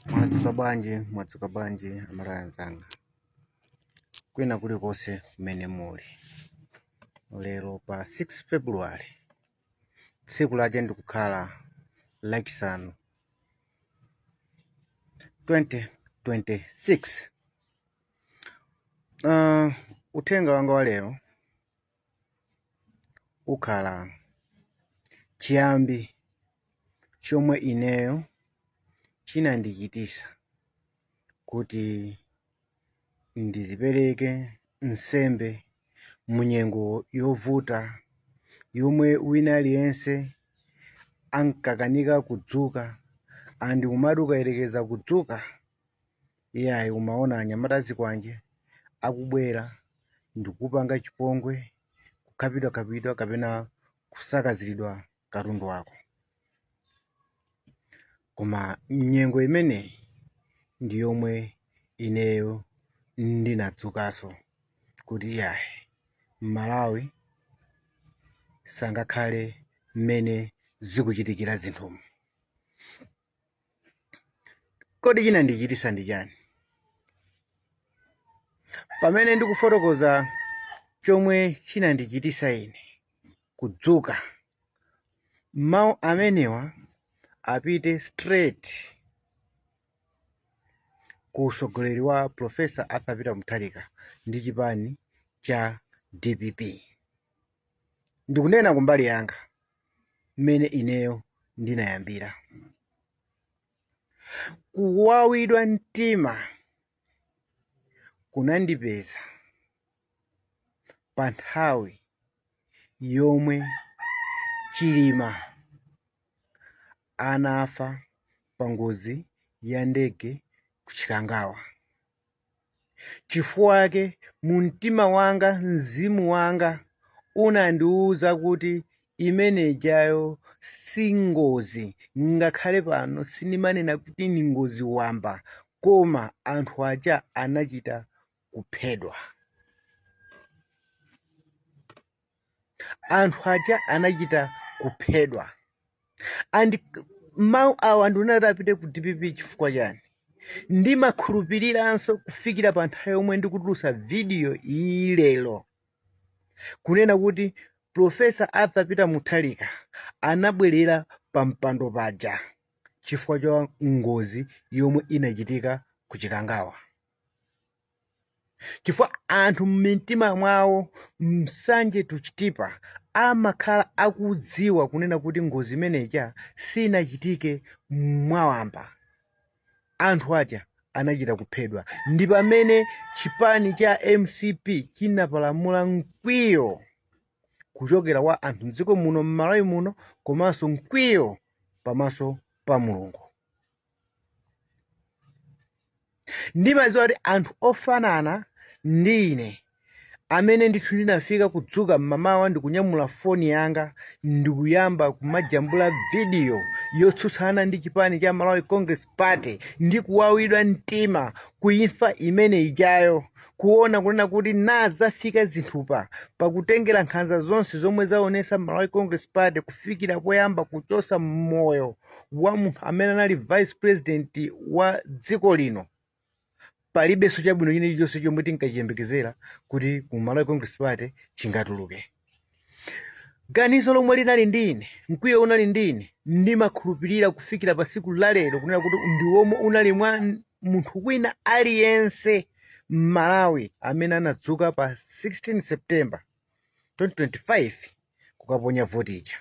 Mwadzuka bwanji amara anzanga kwina kulikonse kumene muli. Lero pa 6 February tsiku lache ndikukhala lachisanu 2026. Uthenga wanga wa lero ukhala chiyambi chomwe ineyo chinandichitisa kuti ndizipereke nsembe munyengo yovuta yomwe wina aliyense ankakanika kudzuka andi kumati ukayerekeza kudzuka iyayi umaona anyamata zikwanje akubwera ndikupanga chipongwe kukhapidwa kapena kusakaziridwa katundu wako. Koma nyengo imeneyi ndi yomwe ineyo ndinadzukanso kuti iyayi Malawi sangakhale mmene zikuchitikira zinthumu. Kodi chinandichitisa ndi chani? Pamene ndikufotokoza chomwe chinandichitisa ine kudzuka, mawu amenewa apite straight ku usogoleri wa Profesa Arthur Peter Mutharika ndi chipani cha DPP. Ndikunena kumbali yanga mmene ineyo ndinayambira. Kuwawidwa mtima kunandipeza pa nthawi yomwe Chilima anafa pa ngozi ya ndege ku Chikangawa. Chifukwa chake mu mtima wanga, mzimu wanga unandiwuza kuti imenejayo si ngozi, ngakhale pano sindimanena kuti ni ngozi wamba, koma anthu aja anachita kuphedwa. Anthu aja anachita kuphedwa. And mawu awa ndinati apite ku DPP chifukwa chani? Ndimakhulupiriranso kufikira pa nthawi yomwe ndikutulutsa video iyi lero kunena kuti Profesa Arthur Peter Mutharika anabwerera pa mpando paja chifukwa cha ngozi yomwe inachitika ku Chikangawa. Chifukwa anthu m'mitima mwawo msanje tuchitipa amakhala akudziwa kunena kuti ngozi imeneja sinachitike mwawamba. Anthu aja anachita kuphedwa. Ndi pamene chipani cha MCP chinapalamula mkwiyo kuchokera wa anthu mdziko muno m'Malawi muno, komanso mkwiyo pamaso pa Mulungu. Ndimadziwa kuti anthu ofanana ndi ine amene ndithu ndinafika kudzuka mmamawa ndikunyamula foni yanga ndikuyamba kumajambula video yotsutsana ndi chipani cha Malawi Congress Party ndi kuwawidwa mtima kuimfa imene ijayo, kuona kunena kuti nazafika zinthupa pakutengera nkhanza zonse zomwe zaonesa Malawi Congress Party kufikira poyamba kuchosa moyo wa munthu amene anali vice president wa dziko lino. Palibenso chabwino china chilichonse chomwe tinkachiyembekezera kuti ku Malawi Congress Party chingatuluke. Ganizo lomwe linali ndine, mkwiyo unali ndine, ndimakhulupirira kufikira pa siku lalero kunena kuti ndi womwe unali mwa munthu wina aliyense m'Malawi amene anadzuka pa 16 September 2025 kukaponya voti ija.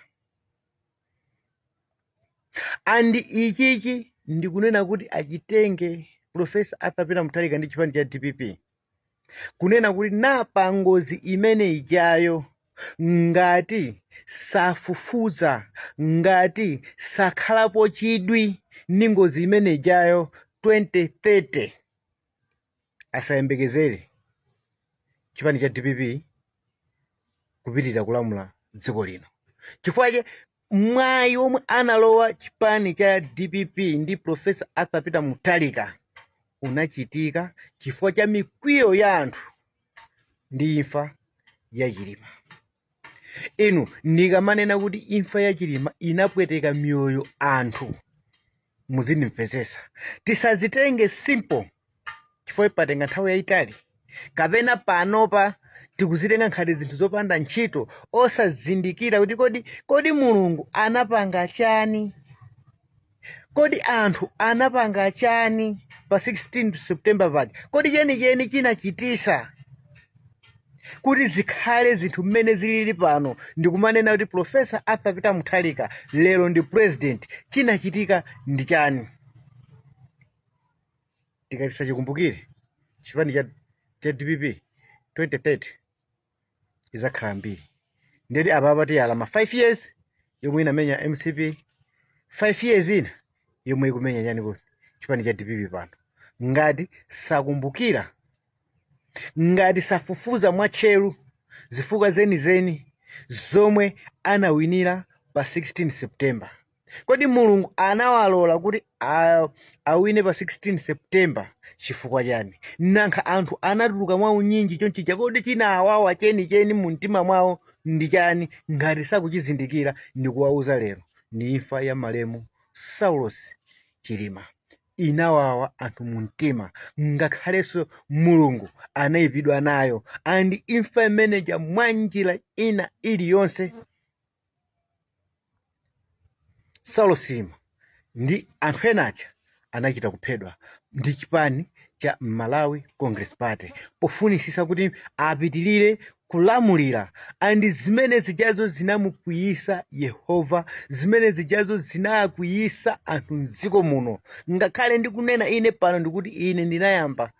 Andi ichichi ndikunena kuti achitenge Profesa Arthur Peter Mutharika ndi chipani cha DPP kunena kuti napa ngozi imene ijayo ngati safufuza, ngati sakhalapo chidwi ndi ngozi imene ijayo 2030 asayembekezere chipani cha DPP kupitirira kulamula dziko lino. Chifukwa che mwayi omwe analowa chipani cha DPP ndi Profesa Arthur Peter Mutharika unachitika chifukwa cha mikwiyo ya anthu ndi imfa ya Chilima. Inu ndikamanena kuti imfa ya Chilima inapweteka mioyo anthu, muzindimvesesa. Tisazitenge simple chifukwa patenga nthawi yayitali, kapena panopa tikuzitenga nkhati zinthu zopanda ntchito, osazindikira kuti kodi Mulungu anapanga chani, kodi anthu anapanga chani pa 16 September pake, kodi chenicheni chinachitisa kuti zikhale zinthu mmene zilili pano. Ndikumanena kuti Professor Arthur Peter Mutharika lero ndi president, chinachitika ndi chani? Tikatisa chikumbukire chipani cha DPP 2030 izakhala mbiri. Ndedi apa tiyalama 5 years yomwe inamenya MCP, 5 years ina yomwe ikumenya yani kuti chipani cha DPP pano. Ngati sakumbukira, ngati safufuza mwatcheru zifukwa zenizeni zomwe anawinira pa 16 September. Kodi Mulungu anawalola kuti awine pa 16 September chifukwa chani? Nankha anthu anatuluka mwa unyinji chonchija, kodi chinawawa chenicheni mu mtima mwawo ndi chani? Ngati sakuchizindikira, ndikuwauza lero ni imfa ya malemu Saulos Chilima inawawa anthu mu mtima, ngakhalenso Mulungu anayipidwa nayo. Andi imfa imeneja mwanjira ina iliyonse. Saulos Chilima ndi anthu enacha anachita kuphedwa ndi chipani cha Malawi Congress Party pofunisisa kuti apitilire kulamulira. Andi zimene zijazo zinamukwiyisa Yehova, zimene zijazo zinakwiyisa anthu mdziko muno. Ngakhale ndikunena ine pano ndikuti ine ndinayamba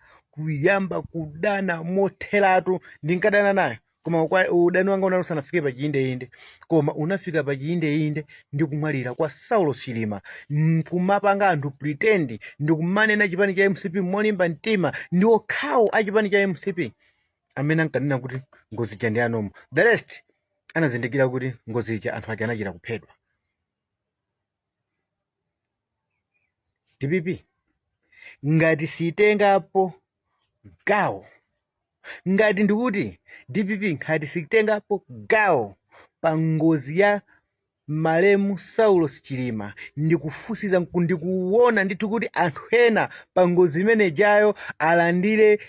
kudana motheratu, ndinkadana naye, koma udani wanga unasanafike pa chiyindeinde, koma unafika pa chiyindeinde ndikumwalira kwa Saulos Chilima. Kumapanga anthu pretend ndikumanena chipani cha MCP molimba mtima, ndi okhawo a chipani cha MCP amene ankanena kuti ngozi ija ndi anomo. The rest anazindikira kuti ngozi ija anthu aja anachita kuphedwa. DPP ngati sitengapo gawo, ngati ndikuti DPP ngati sitengapo gawo pa ngozi ya malemu Saulos Chilima, ndikufusiza ndikuona ndithu kuti anthu ena pa ngozi imene jayo alandire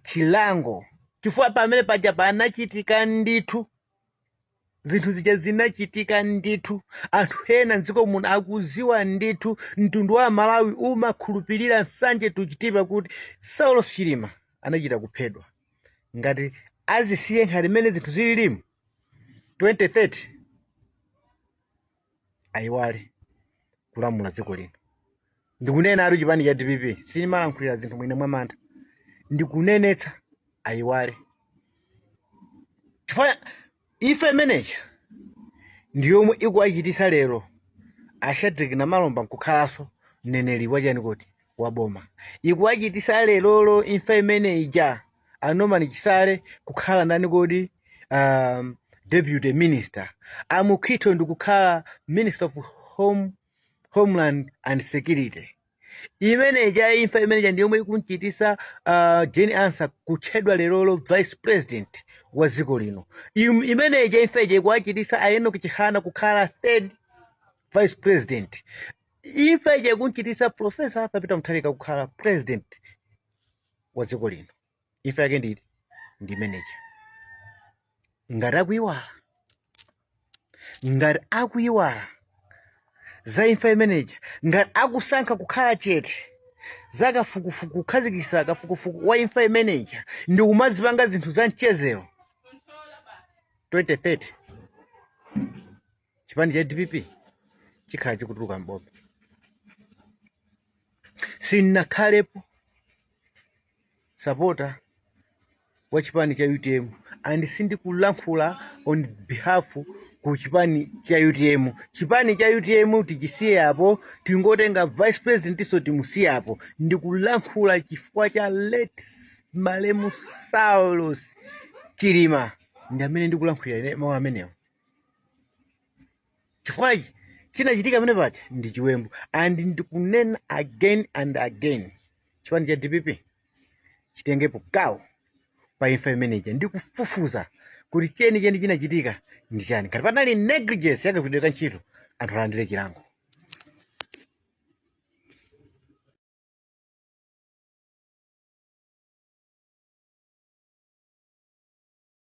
chilango, chifukwa pamene paja panachitika ndithu zinthu zija zinachitika ndithu. Anthu ena mdziko muno akuziwa ndithu, mtundu wa Malawi umakhulupirira nsanje tuchitipa kuti Saulos Chilima anachita kuphedwa. Ngati azisiye nkhati imene zinthu zililimu 2030 ayiwale kulamula dziko lino. Ndikunena ali chipani cha DPP, sinimalankhulira zinthu mwine mwamantha, ndikunenetsa ayiwale. Chifukwa ife imeneja ndiyomwe ikuachitisa lero Shadrack Namalomba nkukhalanso mneneri wachani kuti waboma. Ikuachitisa lerolo imfa imene ija Norman Chisale kukhala ndani kodi deputy minister, Amukhito ndikukhala minister of homeland and security. Imene ija imfa imeneja ndiyomwe ikunchitisa Jane Ansah kutchedwa lerolo vice president wa dziko lino. Imene ija imfa ija ikuachitisa Enoch Chihana kukhala third vice president. Imfa ija ikunchitisa Professor Arthur Peter Mutharika kukhala president wa dziko lino. Imfa yake ndi manager. Ngati akuiwala za imfa imeneja, ngati akusankha kukhala chete zaka fukufuku kukhazikisa kafukufuku wa imfa imeneja, ndi kumazipanga zinthu za mchezero 2030 chipani cha DPP chikhala chikutuluka mbombe. Sinakhalepo supporter wa chipani cha UTM and sindikulankhula on behalf ku chipani cha UTM. Chipani cha UTM tichisiye apo, tingotenga vice president iso timusiye apo. Ndikulankhula chifukwa cha late malemu Saulos Chilima, ndi amene ndikulankhulira mawu amenewo. Chifukwa chinachitika pamene paja ndi chiwembu, and ndikunena again and again, chipani cha DPP chitengepo gawo pa imfa imeneja, ndikufufuza kuti chenicheni chinachitika ndi chani. Ngati panali negligence yakagwiridwa ntchito, anthu alandire chilango.